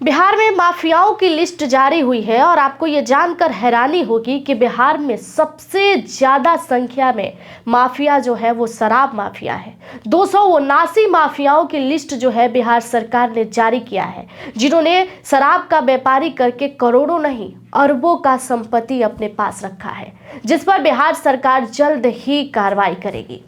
बिहार में माफियाओं की लिस्ट जारी हुई है और आपको ये जानकर हैरानी होगी कि बिहार में सबसे ज्यादा संख्या में माफिया जो है वो शराब माफिया है। 279 माफियाओं की लिस्ट जो है बिहार सरकार ने जारी किया है, जिन्होंने शराब का व्यापारी करके करोड़ों नहीं अरबों का संपत्ति अपने पास रखा है, जिस पर बिहार सरकार जल्द ही कार्रवाई करेगी।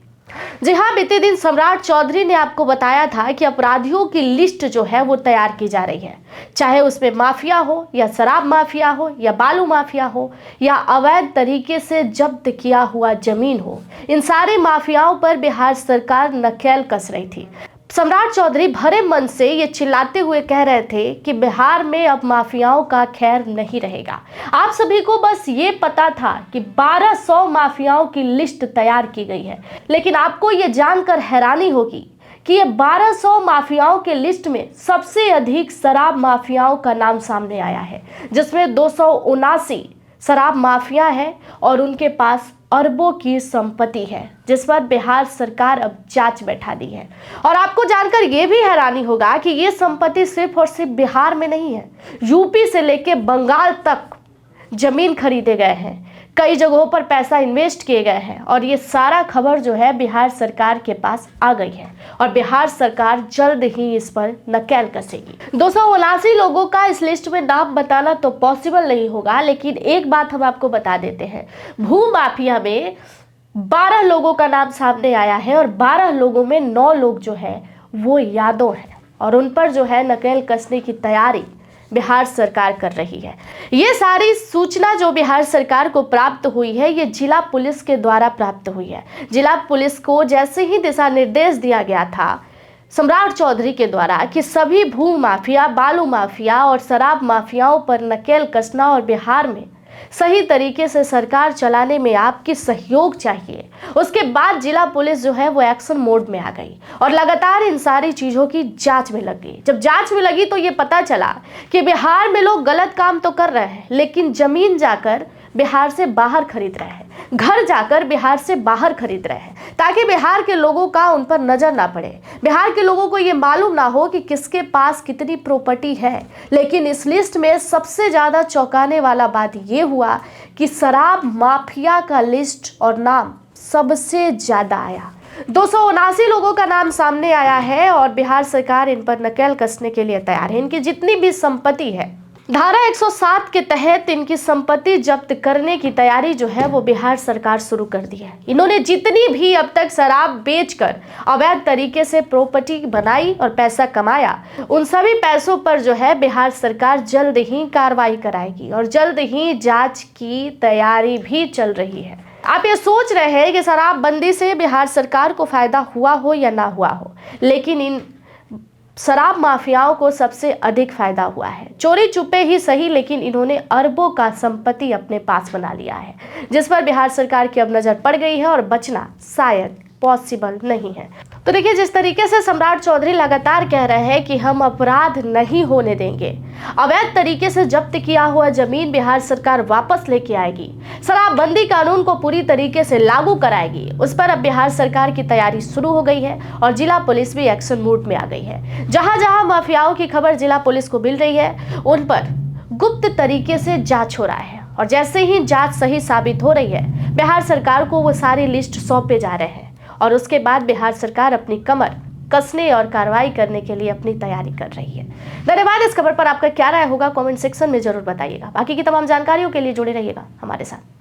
जी हाँ, बीते दिन सम्राट चौधरी ने आपको बताया था कि अपराधियों की लिस्ट जो है वो तैयार की जा रही है, चाहे उसमें माफिया हो या शराब माफिया हो या बालू माफिया हो या अवैध तरीके से जब्त किया हुआ जमीन हो। इन सारे माफियाओं पर बिहार सरकार नकेल कस रही थी। सम्राट चौधरी भरे मन से ये चिल्लाते हुए कह रहे थे कि बिहार में अब माफियाओं का खैर नहीं रहेगा। आप सभी को बस ये पता था कि 1200 माफियाओं की लिस्ट तैयार की गई है, लेकिन आपको ये जानकर हैरानी होगी कि ये 1200 माफियाओं के लिस्ट में सबसे अधिक शराब माफियाओं का नाम सामने आया है, जिसमें 279 शराब माफिया है और उनके पास अरबों की संपत्ति है, जिस पर बिहार सरकार अब जांच बैठा दी है। और आपको जानकर यह भी हैरानी होगा कि ये संपत्ति सिर्फ और सिर्फ बिहार में नहीं है, यूपी से लेके बंगाल तक जमीन खरीदे गए हैं, कई जगहों पर पैसा इन्वेस्ट किए गए हैं और ये सारा खबर जो है बिहार सरकार के पास आ गई है और बिहार सरकार जल्द ही इस पर नकेल कसेगी। 279 लोगों का इस लिस्ट में नाम बताना तो पॉसिबल नहीं होगा, लेकिन एक बात हम आपको बता देते हैं, भू माफिया में 12 लोगों का नाम सामने आया है और 12 लोगों में 9 लोग जो है वो यादव हैं और उन पर जो है नकेल कसने की तैयारी बिहार सरकार कर रही है। ये सारी सूचना जो बिहार सरकार को प्राप्त हुई है, ये जिला पुलिस के द्वारा प्राप्त हुई है। जिला पुलिस को जैसे ही दिशा निर्देश दिया गया था सम्राट चौधरी के द्वारा कि सभी भू माफिया, बालू माफिया और शराब माफियाओं पर नकेल कसना और बिहार में सही तरीके से सरकार चलाने में आपकी सहयोग चाहिए, उसके बाद जिला पुलिस जो है वो एक्शन मोड में आ गई और लगातार इन सारी चीजों की जांच में लग गई। जब जांच में लगी तो ये पता चला कि बिहार में लोग गलत काम तो कर रहे हैं, लेकिन जमीन जाकर बिहार से बाहर खरीद रहे हैं, घर जाकर बिहार से बाहर खरीद रहे हैं, ताकि बिहार के लोगों का उन पर नजर ना पड़े, बिहार के लोगों को ये मालूम ना हो कि किसके पास कितनी प्रॉपर्टी है। लेकिन इस लिस्ट में सबसे ज्यादा चौंकाने वाला बात ये हुआ कि शराब माफिया का लिस्ट और नाम सबसे ज्यादा आया। 279 लोगों का नाम सामने आया है और बिहार सरकार इन पर नकेल कसने के लिए तैयार है। इनकी जितनी भी संपत्ति है, धारा 107 के तहत इनकी संपत्ति जब्त करने की तैयारी जो है वो बिहार सरकार शुरू कर दी है। इन्होंने जितनी भी अब तक शराब बेचकर अवैध तरीके से प्रॉपर्टी बनाई और पैसा कमाया, उन सभी पैसों पर जो है बिहार सरकार जल्द ही कार्रवाई कराएगी और जल्द ही जांच की तैयारी भी चल रही है। आप ये सोच रहे हैं कि शराबबंदी से बिहार सरकार को फायदा हुआ हो या ना हुआ हो, लेकिन इन शराब माफियाओं को सबसे अधिक फायदा हुआ है। चोरी छुपे ही सही, लेकिन इन्होंने अरबों का संपत्ति अपने पास बना लिया है, जिस पर बिहार सरकार की अब नजर पड़ गई है और बचना शायद पॉसिबल नहीं है। तो देखिए, जिस तरीके से सम्राट चौधरी लगातार कह रहे हैं कि हम अपराध नहीं होने देंगे, अवैध तरीके से जब्त किया हुआ जमीन बिहार सरकार वापस लेके आएगी, शराबबंदी कानून को पूरी तरीके से लागू कराएगी, उस पर अब बिहार सरकार की तैयारी शुरू हो गई है और जिला पुलिस भी एक्शन मोड में आ गई है। जहां जहां माफियाओं की खबर जिला पुलिस को मिल रही है, उन पर गुप्त तरीके से जांच हो रहा है और जैसे ही जांच सही साबित हो रही है, बिहार सरकार को वो सारी लिस्ट सौंपे जा रहे हैं और उसके बाद बिहार सरकार अपनी कमर कसने और कार्रवाई करने के लिए अपनी तैयारी कर रही है। धन्यवाद। इस खबर पर आपका क्या राय होगा कमेंट सेक्शन में जरूर बताइएगा। बाकी की तमाम जानकारियों के लिए जुड़े रहिएगा हमारे साथ।